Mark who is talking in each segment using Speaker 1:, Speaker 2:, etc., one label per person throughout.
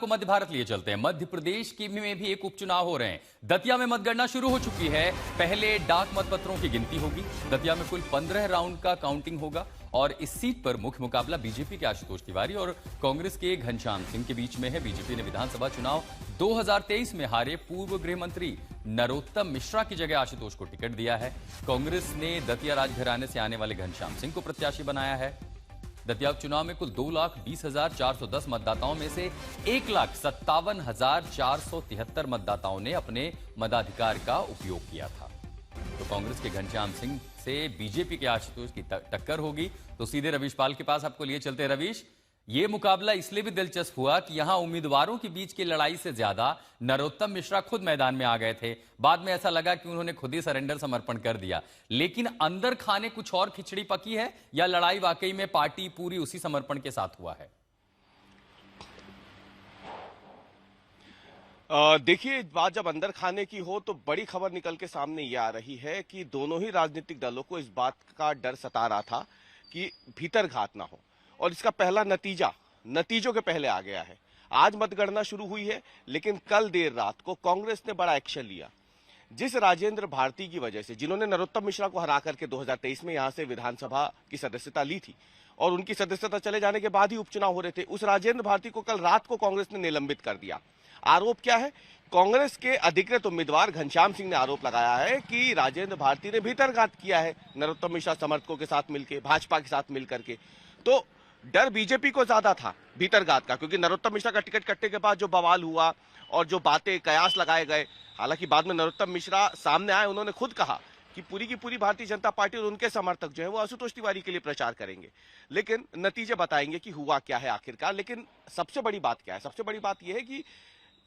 Speaker 1: को मध्य भारत लिए चलते हैं। मध्य प्रदेश की में भी एक उपचुनाव हो रहे हैं। दतिया में मतगणना शुरू हो चुकी है। पहले डाक मतपत्रों की गिनती होगी। दतिया में कुल 15 राउंड का काउंटिंग होगा और इस सीट पर मुख्य मुकाबला बीजेपी के आशुतोष तिवारी और कांग्रेस के घनश्याम सिंह के बीच में है। बीजेपी ने विधानसभा चुनाव 2023 में हारे पूर्व गृह मंत्री नरोत्तम मिश्रा की जगह आशुतोष को टिकट दिया है। कांग्रेस ने दतिया राजघराने से आने वाले घनश्याम सिंह को प्रत्याशी बनाया है। दतिया उपचुनाव में कुल 2,20,410 मतदाताओं में से 1,57,473 मतदाताओं ने अपने मताधिकार का उपयोग किया था। तो कांग्रेस के घनश्याम सिंह से बीजेपी के आशुतोष की टक्कर होगी। तो सीधे रवीश पाल के पास आपको लिए चलते हैं। रवीश, ये मुकाबला इसलिए भी दिलचस्प हुआ कि यहां उम्मीदवारों के बीच की लड़ाई से ज्यादा नरोत्तम मिश्रा खुद मैदान में आ गए थे। बाद में ऐसा लगा कि उन्होंने खुद ही सरेंडर समर्पण कर दिया, लेकिन अंदर खाने कुछ और खिचड़ी पकी है या लड़ाई वाकई में पार्टी पूरी उसी समर्पण के साथ हुआ है?
Speaker 2: देखिए, बात जब अंदर खाने की हो तो बड़ी खबर निकल के सामने ये आ रही है कि दोनों ही राजनीतिक दलों को इस बात का डर सता रहा था कि भीतर घात ना हो, और इसका पहला नतीजों के पहले आ गया है। आज मतगणना शुरू हुई है, लेकिन कल देर रात को कांग्रेस ने बड़ा एक्शन लिया। जिस राजेंद्र भारती की वजह से, जिन्होंने नरोत्तम मिश्रा को हरा करके 2023 में यहां से विधानसभा की सदस्यता ली थी और उनकी सदस्यता चले जाने के बाद ही उपचुनाव हो रहे थे, उस राजेंद्र भारती को कल रात को कांग्रेस ने निलंबित कर दिया। आरोप क्या है? कांग्रेस के अधिकृत उम्मीदवार घनश्याम सिंह ने आरोप लगाया है कि राजेंद्र भारती ने भीतरघात किया है नरोत्तम मिश्रा समर्थकों के साथ मिलकर, भाजपा के साथ मिलकर के। तो डर बीजेपी को ज्यादा था भीतरघात का, क्योंकि नरोत्तम मिश्रा का टिकट कटने के बाद जो बवाल हुआ और जो बातें कयास लगाए गए, हालांकि बाद में नरोत्तम मिश्रा सामने आए, उन्होंने खुद कहा कि पूरी की पूरी भारतीय जनता पार्टी और उनके समर्थक जो है वो आशुतोष तिवारी के लिए प्रचार करेंगे, लेकिन नतीजे बताएंगे कि हुआ क्या है आखिरकार। लेकिन सबसे बड़ी बात क्या है? सबसे बड़ी बात यह है कि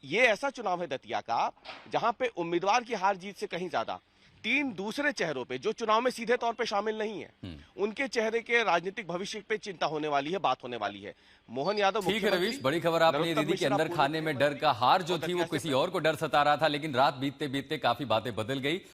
Speaker 2: ये ऐसा चुनाव है दतिया का जहां पे उम्मीदवार की हार जीत से कहीं ज्यादा तीन दूसरे चेहरों पे, जो चुनाव में सीधे तौर पे शामिल नहीं है, उनके चेहरे के राजनीतिक भविष्य पे चिंता होने वाली है, बात होने वाली है। मोहन यादव,
Speaker 1: ठीक है रवीश, बड़ी खबर आपने दीदी के अंदर खाने में डर का हार जो थी वो किसी और को डर सता रहा था, लेकिन रात बीतते बीतते काफी बातें बदल गई